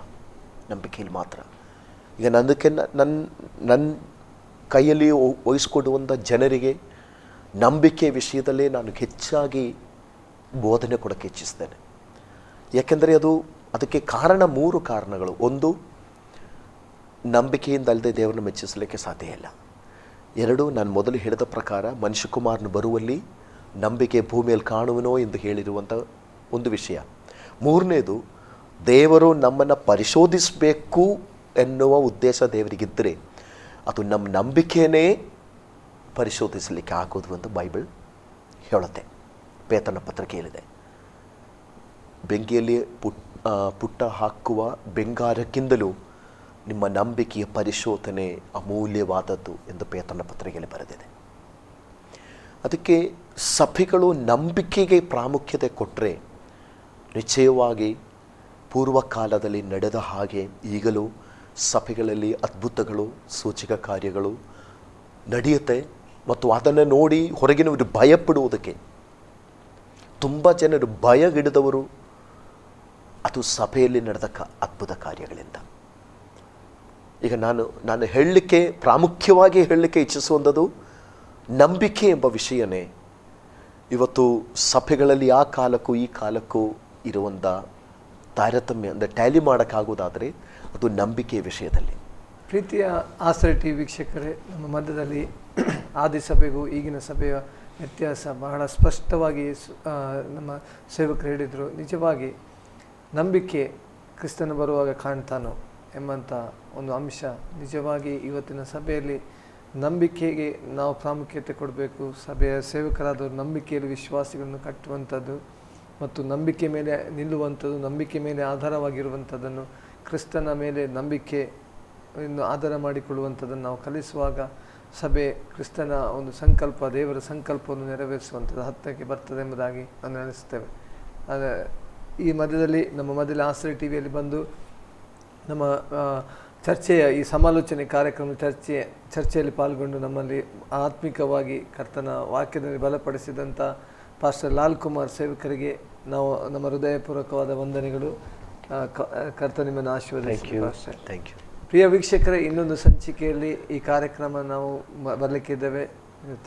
ನಂಬಿಕೆಯಲ್ಲಿ ಮಾತ್ರ. ಈಗ ನನ್ನ ಕೈಯಲ್ಲಿ ವಹಿಸ್ಕೊಡುವಂಥ ಜನರಿಗೆ ನಂಬಿಕೆ ವಿಷಯದಲ್ಲೇ ನಾನು ಹೆಚ್ಚಾಗಿ ಬೋಧನೆ ಕೊಡೋಕ್ಕೆ ಇಚ್ಛಿಸ್ತೇನೆ. ಯಾಕೆಂದರೆ ಅದಕ್ಕೆ ಕಾರಣ 3 ಕಾರಣಗಳು. ಒಂದು, ನಂಬಿಕೆಯಿಂದ ಅಲ್ಲದೆ ದೇವರನ್ನು ಮೆಚ್ಚಿಸಲಿಕ್ಕೆ ಸಾಧ್ಯ ಇಲ್ಲ. 2, ನಾನು ಮೊದಲು ಹೇಳಿದ ಪ್ರಕಾರ ಮನುಷ್ಯಕುಮಾರನು ಬರುವಲ್ಲಿ ನಂಬಿಕೆ ಭೂಮಿಯಲ್ಲಿ ಕಾಣುವನೋ ಎಂದು ಹೇಳಿರುವಂಥ ಒಂದು ವಿಷಯ. 3ನೇದು, ದೇವರು ನಮ್ಮನ್ನು ಪರಿಶೋಧಿಸಬೇಕು ಎನ್ನುವ ಉದ್ದೇಶ ದೇವರಿಗಿದ್ದರೆ ಅದು ನಮ್ಮ ನಂಬಿಕೆಯೇ ಪರಿಶೋಧಿಸಲಿಕ್ಕೆ ಆಗೋದು ಎಂದು ಬೈಬಲ್ ಹೇಳುತ್ತೆ. ಪೇತ್ರನ ಪತ್ರಿಕೆಯಲ್ಲಿದೆ, ಬೆಂಕಿಯಲ್ಲಿ ಪುಟ್ಟ ಹಾಕುವ ಬೆಂಗಾರಕ್ಕಿಂತಲೂ ನಿಮ್ಮ ನಂಬಿಕೆಯ ಪರಿಶೋಧನೆ ಅಮೂಲ್ಯವಾದದ್ದು ಎಂದು ಪೇತ್ರನ ಪತ್ರಿಕೆಯಲ್ಲಿ ಬರೆದಿದೆ. ಅದಕ್ಕೆ ಸಭೆಗಳು ನಂಬಿಕೆಗೆ ಪ್ರಾಮುಖ್ಯತೆ ಕೊಟ್ಟರೆ ನಿಶ್ಚಯವಾಗಿ ಪೂರ್ವಕಾಲದಲ್ಲಿ ನಡೆದ ಹಾಗೆ ಈಗಲೂ ಸಭೆಗಳಲ್ಲಿ ಅದ್ಭುತಗಳು, ಸೂಚಕ ಕಾರ್ಯಗಳು ನಡೆಯುತ್ತೆ. ಮತ್ತು ಅದನ್ನು ನೋಡಿ ಹೊರಗಿನವರು ಭಯಪಡುವುದಕ್ಕೆ, ತುಂಬ ಜನರು ಭಯ ಹಿಡಿದವರು ಅದು ಸಭೆಯಲ್ಲಿ ನಡೆದ ಅದ್ಭುತ ಕಾರ್ಯಗಳಿಂದ. ಈಗ ನಾನು ಹೇಳಲಿಕ್ಕೆ ಪ್ರಾಮುಖ್ಯವಾಗಿ ಹೇಳಲಿಕ್ಕೆ ಇಚ್ಛಿಸುವಂಥದ್ದು ನಂಬಿಕೆ ಎಂಬ ವಿಷಯನೇ ಇವತ್ತು ಸಭೆಗಳಲ್ಲಿ ಆ ಕಾಲಕ್ಕೂ ಈ ಕಾಲಕ್ಕೂ ಇರುವಂಥ ತಾರತಮ್ಯ ಅಂದರೆ ಟ್ಯಾಲಿ ಮಾಡೋಕ್ಕಾಗೋದಾದರೆ ಅದು ನಂಬಿಕೆಯ ವಿಷಯದಲ್ಲಿ. ಪ್ರೀತಿಯ ಆಶ್ರಯ ಟಿ ವೀಕ್ಷಕರೇ, ನಮ್ಮ ಮಧ್ಯದಲ್ಲಿ ಆದಿ ಸಭೆಗೂ ಈಗಿನ ಸಭೆಯ ವ್ಯತ್ಯಾಸ ಬಹಳ ಸ್ಪಷ್ಟವಾಗಿ ನಮ್ಮ ಸೇವಕರು ಹೇಳಿದರು. ನಿಜವಾಗಿ ನಂಬಿಕೆ ಕ್ರಿಸ್ತನ ಬರುವಾಗ ಕಾಣ್ತಾನೋ ಎಂಬಂಥ ಒಂದು ಅಂಶ ನಿಜವಾಗಿ ಇವತ್ತಿನ ಸಭೆಯಲ್ಲಿ ನಂಬಿಕೆಗೆ ನಾವು ಪ್ರಾಮುಖ್ಯತೆ ಕೊಡಬೇಕು. ಸಭೆಯ ಸೇವಕರಾದವರು ನಂಬಿಕೆಯಲ್ಲಿ ವಿಶ್ವಾಸಿಗಳನ್ನು ಕಟ್ಟುವಂಥದ್ದು ಮತ್ತು ನಂಬಿಕೆ ಮೇಲೆ ನಿಲ್ಲುವಂಥದ್ದು, ನಂಬಿಕೆ ಮೇಲೆ ಆಧಾರವಾಗಿರುವಂಥದ್ದನ್ನು, ಕ್ರಿಸ್ತನ ಮೇಲೆ ನಂಬಿಕೆ ಇನ್ನು ಆಧಾರ ಮಾಡಿಕೊಳ್ಳುವಂಥದ್ದನ್ನು ನಾವು ಕಲಿಸುವಾಗ ಸಭೆ ಕ್ರಿಸ್ತನ ಒಂದು ಸಂಕಲ್ಪ, ದೇವರ ಸಂಕಲ್ಪವನ್ನು ನೆರವೇರಿಸುವಂಥದ್ದು ಹತ್ತಕ್ಕೆ ಬರ್ತದೆ ಎಂಬುದಾಗಿ ನಾನು ನೆನೆಸ್ತೇವೆ. ಈ ಮಧ್ಯದಲ್ಲಿ ನಮ್ಮ ಮೊದಲ ಆಶ್ರಯ ಟಿ ವಿಯಲ್ಲಿ ಬಂದು ನಮ್ಮ ಚರ್ಚೆಯ ಈ ಸಮಾಲೋಚನೆ ಕಾರ್ಯಕ್ರಮ ಚರ್ಚೆಯಲ್ಲಿ ಪಾಲ್ಗೊಂಡು ನಮ್ಮಲ್ಲಿ ಆತ್ಮಿಕವಾಗಿ ಕರ್ತನ ವಾಕ್ಯದಲ್ಲಿ ಬಲಪಡಿಸಿದಂಥ ಪಾಸ್ಟರ್ ಲಾಲ್ ಕುಮಾರ್ ಸೇವಕರಿಗೆ ನಾವು ನಮ್ಮ ಹೃದಯಪೂರ್ವಕವಾದ ವಂದನೆಗಳು. ಕರ್ತ ನಿಮ್ಮನ್ನು ಆಶೀರ್ವದಿಸಿ. Thank you. ಪ್ರಿಯ ವೀಕ್ಷಕರೇ, ಇನ್ನೊಂದು ಸಂಚಿಕೆಯಲ್ಲಿ ಈ ಕಾರ್ಯಕ್ರಮ ನಾವು ಬರಲಿಕ್ಕಿದ್ದೇವೆ.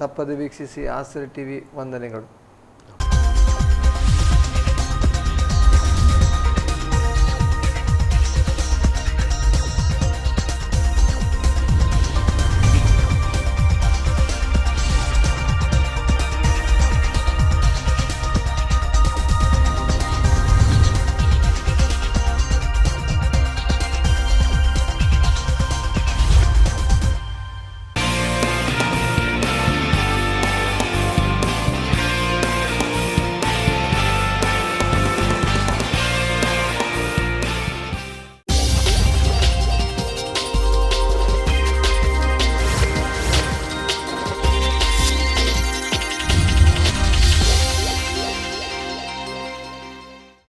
ತಪ್ಪದೆ ವೀಕ್ಷಿಸಿ. ಆಶ್ರಯ ಟಿ ವಿ ವಂದನೆಗಳು.